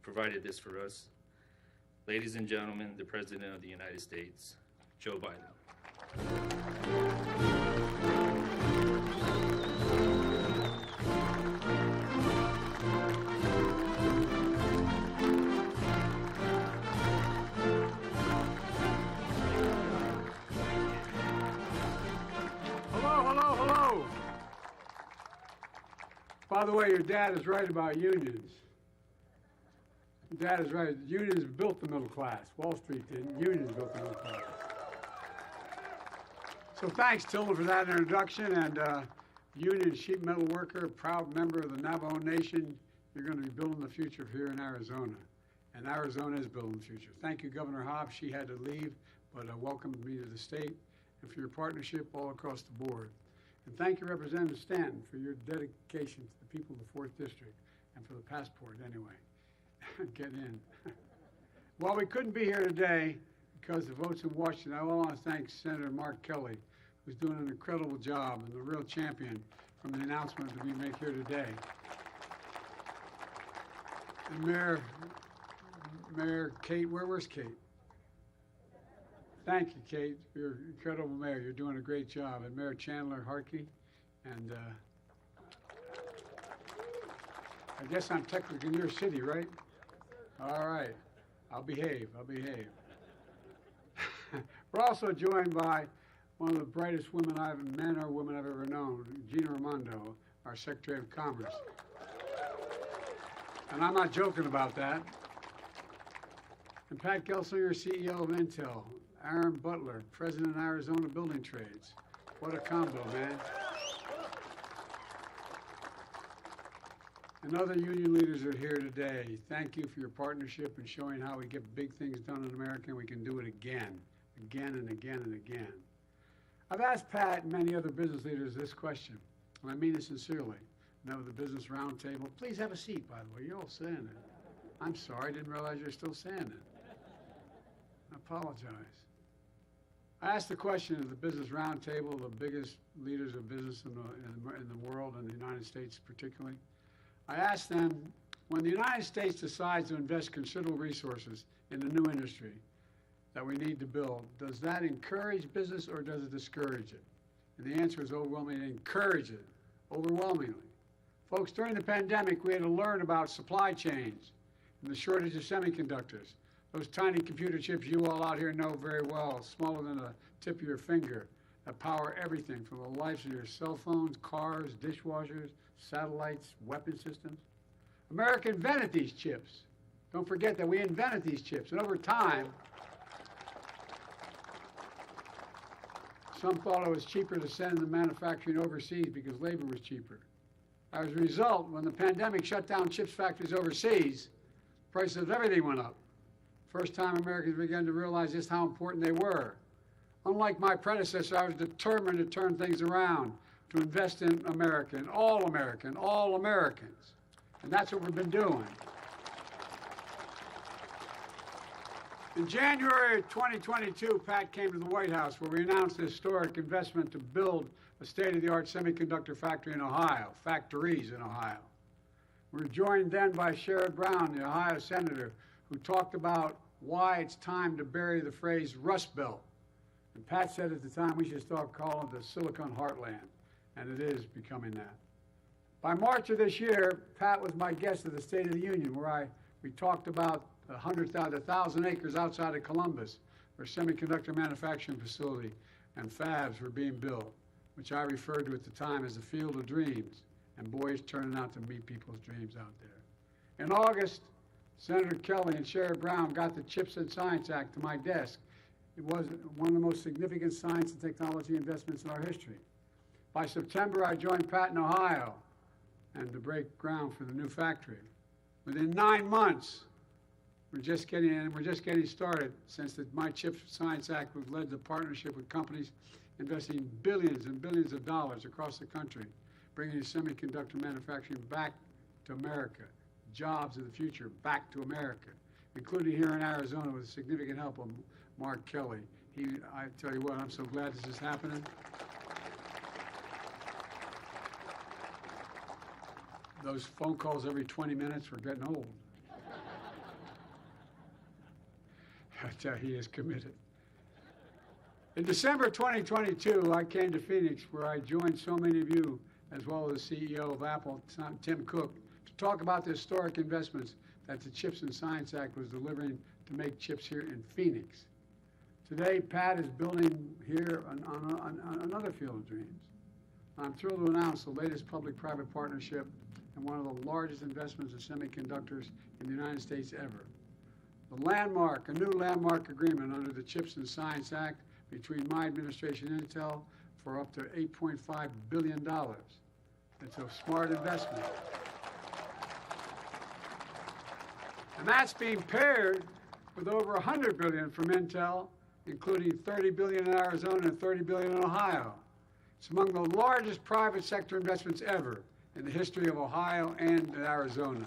provided this for us. Ladies and gentlemen, the President of the United States, Joe Biden. Hello. By the way, your dad is right about unions. Your dad is right. Unions built the middle class. Wall Street didn't. Unions built the middle class. So thanks, Tilden, for that introduction. And union sheet metal worker, proud member of the Navajo Nation, you're going to be building the future here in Arizona. And Arizona is building the future. Thank you, Governor Hobbs. She had to leave, but welcomed me to the state and for your partnership all across the board. And thank you, Representative Stanton, for your dedication to the people of the 4th District and for the passport, anyway. Get in. Well, we couldn't be here today because the votes in Washington. I want to thank Senator Mark Kelly, who's doing an incredible job and the real champion from the announcement that we make here today. And Mayor Kate, where's Kate? Thank you, Kate. You're an incredible mayor. You're doing a great job. And Mayor Chandler Harkey. And I guess I'm technically in your city, right? All right. I'll behave. We're also joined by one of the brightest men or women I've ever known, Gina Raimondo, our Secretary of Commerce. And I'm not joking about that. And Pat Gelsinger, CEO of Intel. Aaron Butler, President of Arizona Building Trades. What a combo, man. And other union leaders are here today. Thank you for your partnership and showing how we get big things done in America and we can do it again and again. I've asked Pat and many other business leaders this question, and I mean it sincerely. Now, the Business Roundtable, please have a seat, by the way. You're all standing. I'm sorry, I didn't realize you're still standing. I apologize. I asked the question of the Business Roundtable, the biggest leaders of business in the world, and the United States particularly. I asked them, when the United States decides to invest considerable resources in a new industry that we need to build, does that encourage business or does it discourage it? And the answer is overwhelmingly, it encourages it, overwhelmingly. Folks, during the pandemic, we had to learn about supply chains and the shortage of semiconductors. Those tiny computer chips you all out here know very well, smaller than the tip of your finger, that power everything from the lives of your cell phones, cars, dishwashers, satellites, weapon systems. America invented these chips. Don't forget that we invented these chips. And over time, some thought it was cheaper to send the manufacturing overseas because labor was cheaper. As a result, when the pandemic shut down chips factories overseas, prices of everything went up. First time Americans began to realize just how important they were. Unlike my predecessor, I was determined to turn things around, to invest in America, in all Americans. And that's what we've been doing. In January of 2022, Pat came to the White House where we announced a historic investment to build a state-of-the-art semiconductor factory in Ohio, factories in Ohio. We were joined then by Sherrod Brown, the Ohio senator, who talked about why it's time to bury the phrase Rust Belt. And Pat said at the time we should start calling it the Silicon Heartland, and it is becoming that. By March of this year, Pat was my guest at the State of the Union, where we talked about 1,000 acres outside of Columbus, where a semiconductor manufacturing facility and fabs were being built, which I referred to at the time as the field of dreams, and boy, it's turning out to meet people's dreams out there. In August, Senator Kelly and Sherrod Brown got the CHIPS and Science Act to my desk. It was one of the most significant science and technology investments in our history. By September, I joined Pat in Ohio and to break ground for the new factory. Within 9 months, we're just getting started since my CHIPS Science Act has led to partnership with companies investing billions and billions of dollars across the country, bringing semiconductor manufacturing back to America, jobs of the future back to America, including here in Arizona with significant help of Mark Kelly. I tell you what, I'm so glad this is happening. Those phone calls every 20 minutes were getting old. He is committed. In December 2022, I came to Phoenix, where I joined so many of you, as well as the CEO of Apple, Tim Cook, to talk about the historic investments that the CHIPS and Science Act was delivering to make chips here in Phoenix. Today, Pat is building here on another field of dreams. I'm thrilled to announce the latest public-private partnership and one of the largest investments in semiconductors in the United States ever. A new landmark agreement under the CHIPS and Science Act between my administration and Intel for up to $8.5 billion. It's a smart investment. And that's being paired with over $100 billion from Intel, including $30 billion in Arizona and $30 billion in Ohio. It's among the largest private sector investments ever in the history of Ohio and Arizona.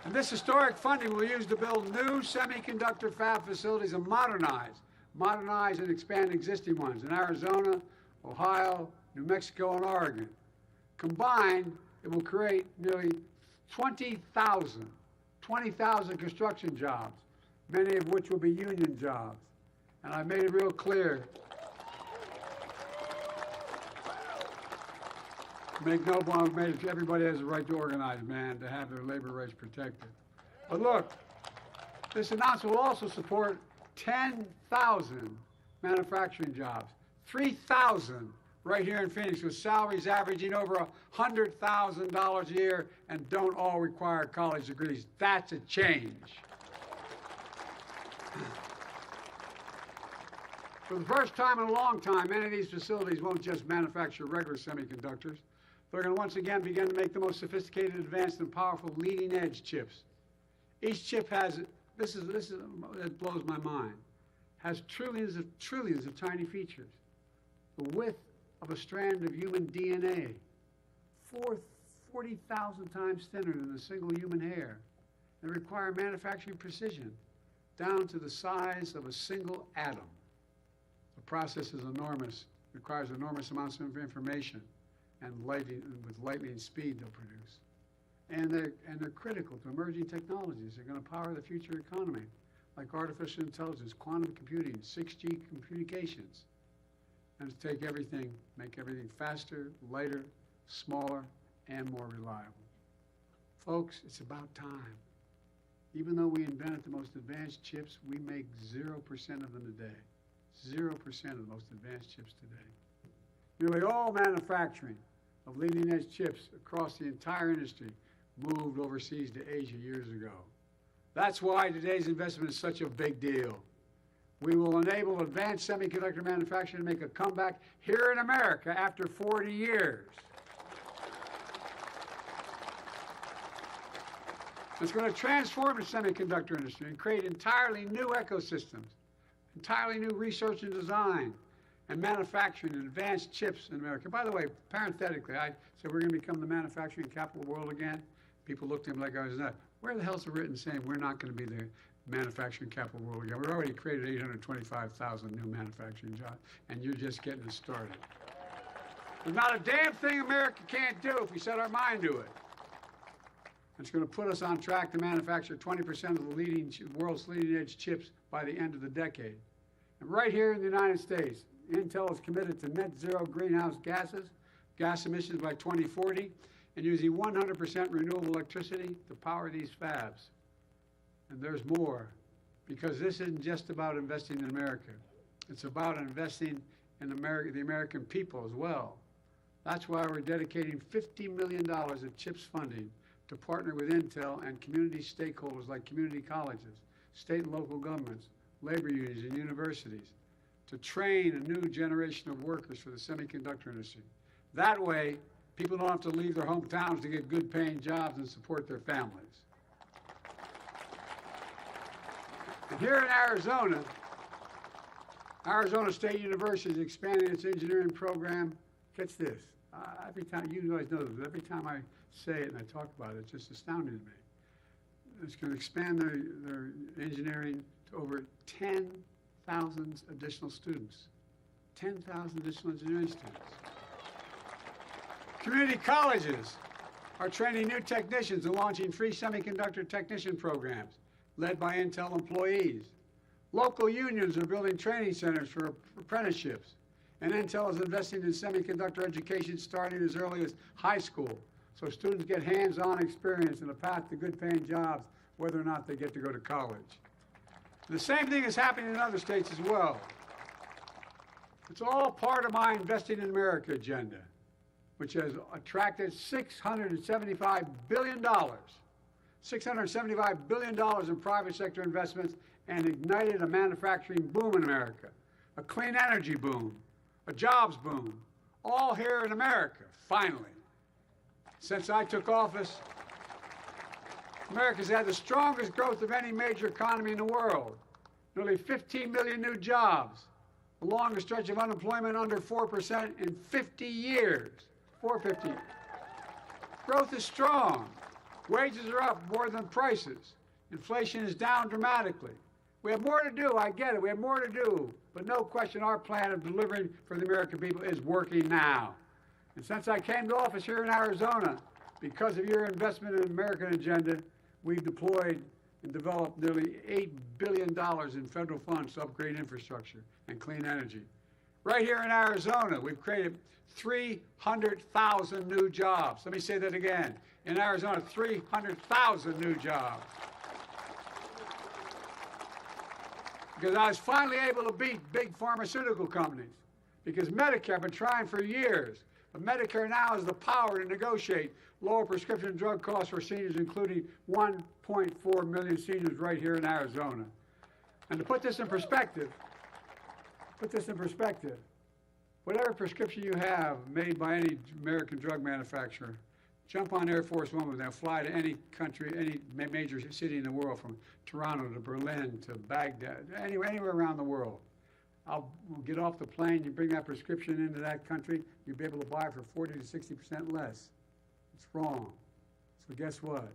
And this historic funding will be used to build new semiconductor fab facilities and modernize and expand existing ones in Arizona, Ohio, New Mexico, and Oregon. Combined, it will create nearly 20,000 construction jobs, many of which will be union jobs. And I made it real clear, everybody has a right to organize, man, to have their labor rights protected. But look, this announcement will also support 10,000 manufacturing jobs, 3,000 right here in Phoenix, with salaries averaging over $100,000 a year and don't all require college degrees. That's a change. For the first time in a long time, many of these facilities won't just manufacture regular semiconductors. They're going to once again begin to make the most sophisticated, advanced, and powerful leading-edge chips. Each chip has, it blows my mind, has trillions of tiny features. The width of a strand of human DNA, 40,000 times thinner than a single human hair. They require manufacturing precision, down to the size of a single atom. The process is enormous, requires enormous amounts of information, and with lightning speed they'll produce. And they're critical to emerging technologies. They're going to power the future economy, like artificial intelligence, quantum computing, 6G communications. And to take everything, make everything faster, lighter, smaller, and more reliable. Folks, it's about time. Even though we invented the most advanced chips, we make 0% of them today. 0% of the most advanced chips today. Nearly all manufacturing of leading-edge chips across the entire industry moved overseas to Asia years ago. That's why today's investment is such a big deal. We will enable advanced semiconductor manufacturing to make a comeback here in America after 40 years. It's going to transform the semiconductor industry and create entirely new ecosystems, entirely new research and design, and manufacturing and advanced chips in America. By the way, parenthetically, I said we're going to become the manufacturing capital of the world again. People looked at me like I was nuts. Where the hell's it written saying we're not going to be the manufacturing capital of the world again? We've already created 825,000 new manufacturing jobs, and you're just getting us started. There's not a damn thing America can't do if we set our mind to it. It's going to put us on track to manufacture 20% of the world's leading-edge chips by the end of the decade. And right here in the United States, Intel is committed to net zero greenhouse gas emissions by 2040, and using 100% renewable electricity to power these fabs. And there's more, because this isn't just about investing in America. It's about investing in the American people as well. That's why we're dedicating $50 million of CHIPS funding to partner with Intel and community stakeholders like community colleges, state and local governments, labor unions, and universities to train a new generation of workers for the semiconductor industry. That way, people don't have to leave their hometowns to get good-paying jobs and support their families. And here in Arizona State University is expanding its engineering program. Catch this. Every time, you guys know this, but every time I say it and I talk about it, it's just astounding to me. It's going to expand their engineering to over 10,000 additional students. 10,000 additional engineering students. Community colleges are training new technicians and launching free semiconductor technician programs led by Intel employees. Local unions are building training centers for apprenticeships. And Intel is investing in semiconductor education starting as early as high school, so students get hands-on experience and a path to good-paying jobs, whether or not they get to go to college. The same thing is happening in other states as well. It's all part of my Investing in America agenda, which has attracted $675 billion. $675 billion in private sector investments and ignited a manufacturing boom in America, a clean energy boom, a jobs boom, all here in America, finally. Since I took office, America's had the strongest growth of any major economy in the world. Nearly 15 million new jobs, the longest stretch of unemployment under 4% in 50 years. 450. Growth is strong. Wages are up more than prices. Inflation is down dramatically. We have more to do, I get it, we have more to do, but no question our plan of delivering for the American people is working now. And since I came to office here in Arizona, because of your investment in the American agenda, we've deployed and developed nearly $8 billion in federal funds to upgrade infrastructure and clean energy. Right here in Arizona, we've created 300,000 new jobs. Let me say that again. In Arizona, 300,000 new jobs. Because I was finally able to beat big pharmaceutical companies. Because Medicare, I've been trying for years, but Medicare now has the power to negotiate lower prescription drug costs for seniors, including 1.4 million seniors right here in Arizona. And to put this in perspective, whatever prescription you have made by any American drug manufacturer, jump on Air Force One with them, fly to any country, any major city in the world, from Toronto to Berlin to Baghdad, anywhere around the world. We'll get off the plane, you bring that prescription into that country, you'll be able to buy it for 40 to 60% less. It's wrong. So guess what?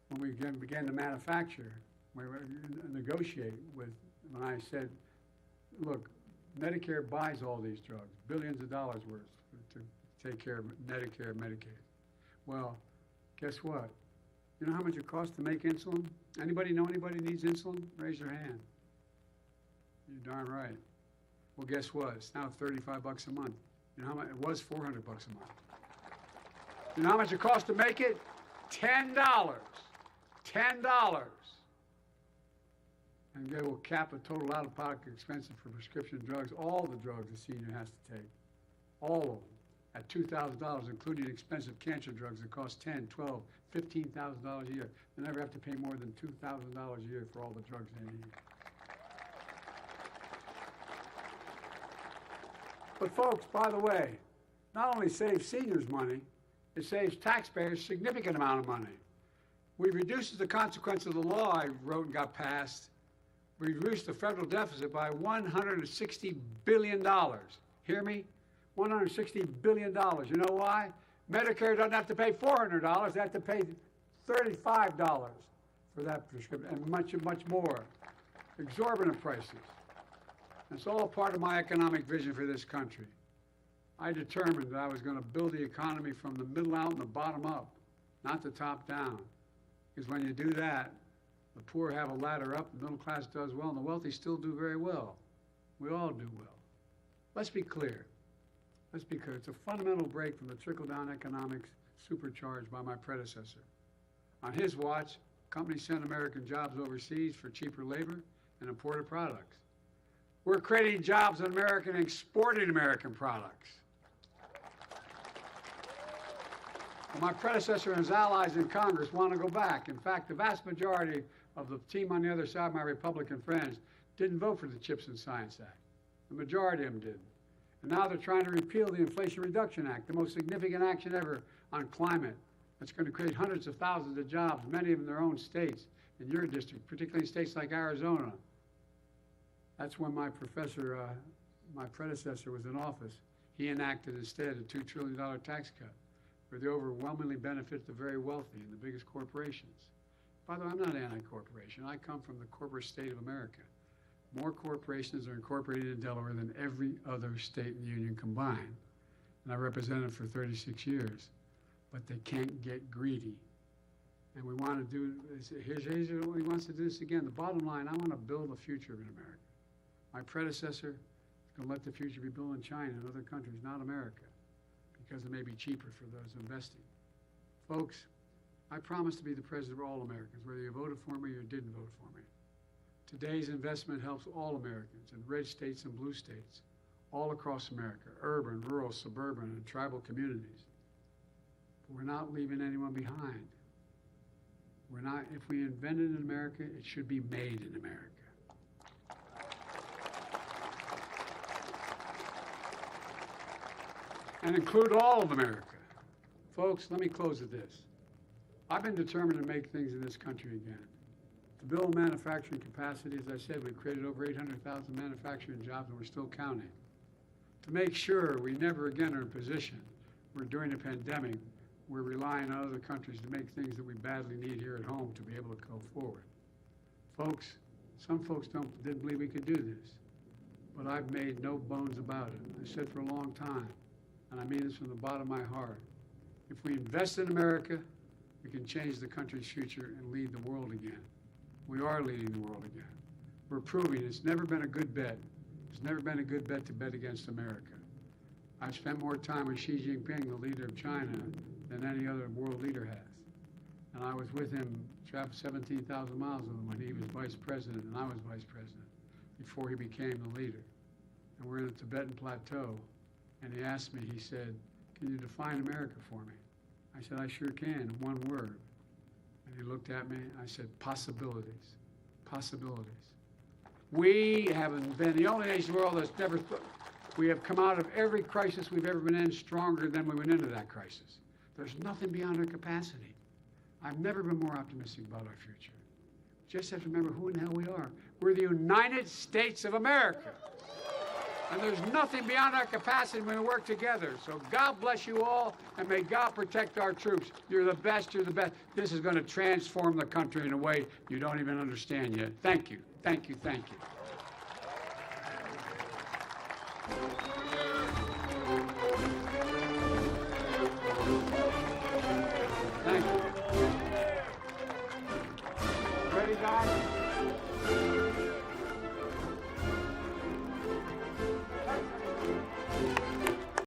When we began to manufacture, we negotiate with, when I said, look, Medicare buys all these drugs, billions of dollars worth to take care of Medicare and Medicaid. Well, guess what? You know how much it costs to make insulin? Anybody know anybody needs insulin? Raise your hand. You're darn right. Well, guess what? It's now $35 a month. You know how much? It was $400 a month. You know how much it costs to make it? $10. $10. And they will cap the total out-of-pocket expenses for prescription drugs, all the drugs a senior has to take, all of them, at $2,000, including expensive cancer drugs that cost $10,000, $12,000, $15,000 a year. They never have to pay more than $2,000 a year for all the drugs they need. But folks, by the way, not only saves seniors money, it saves taxpayers a significant amount of money. We reduces the consequence of the law I wrote and got passed. We reduced the federal deficit by $160 billion. Hear me? $160 billion. You know why? Medicare doesn't have to pay $400. They have to pay $35 for that prescription, and much more. Exorbitant prices. It's all part of my economic vision for this country. I determined that I was going to build the economy from the middle out and the bottom up, not the top down. Because when you do that, the poor have a ladder up, the middle class does well, and the wealthy still do very well. We all do well. Let's be clear. Let's be clear. It's a fundamental break from the trickle-down economics supercharged by my predecessor. On his watch, companies sent American jobs overseas for cheaper labor and imported products. We're creating jobs in America and exporting American products. Well, my predecessor and his allies in Congress want to go back. In fact, the vast majority of the team on the other side, my Republican friends, didn't vote for the CHIPS and Science Act. The majority of them didn't. And now they're trying to repeal the Inflation Reduction Act, the most significant action ever on climate. That's going to create hundreds of thousands of jobs, many of them in their own states, in your district, particularly in states like Arizona. That's when my predecessor was in office. He enacted instead a $2 trillion tax cut, where they overwhelmingly benefit the very wealthy and the biggest corporations. By the way, I'm not anti-corporation. I come from the corporate state of America. More corporations are incorporated in Delaware than every other state in the union combined. And I represented for 36 years. But they can't get greedy. And we want to do, here's what he wants to do this again. The bottom line, I want to build a future in America. My predecessor is going to let the future be built in China and other countries, not America, because it may be cheaper for those investing. Folks, I promise to be the president of all Americans, whether you voted for me or didn't vote for me. Today's investment helps all Americans in red states and blue states, all across America, urban, rural, suburban, and tribal communities. But we're not leaving anyone behind. We're not, if we invent it in America, it should be made in America. And include all of America. Folks, let me close with this. I've been determined to make things in this country again. To build manufacturing capacity, as I said, we've created over 800,000 manufacturing jobs, and we're still counting. To make sure we never again are in a position where during a pandemic, we're relying on other countries to make things that we badly need here at home to be able to go forward. Folks, some folks didn't believe we could do this, but I've made no bones about it. I said for a long time, and I mean this from the bottom of my heart, if we invest in America, we can change the country's future and lead the world again. We are leading the world again. We're proving it's never been a good bet. It's never been a good bet to bet against America. I've spent more time with Xi Jinping, the leader of China, than any other world leader has. And I was with him, traveled 17,000 miles with him when he was vice president and I was vice president, before he became the leader. And we're in the Tibetan Plateau, and he asked me, he said, "Can you define America for me?" I said, "I sure can, in one word." And he looked at me, I said, "Possibilities, possibilities." We haven't been the only nation in the world that's never, we have come out of every crisis we've ever been in stronger than we went into that crisis. There's nothing beyond our capacity. I've never been more optimistic about our future. Just have to remember who in the hell we are. We're the United States of America. And there's nothing beyond our capacity when we work together. So God bless you all, and may God protect our troops. You're the best, you're the best. This is going to transform the country in a way you don't even understand yet. Thank you, thank you, thank you. Thank you. Ready, guys?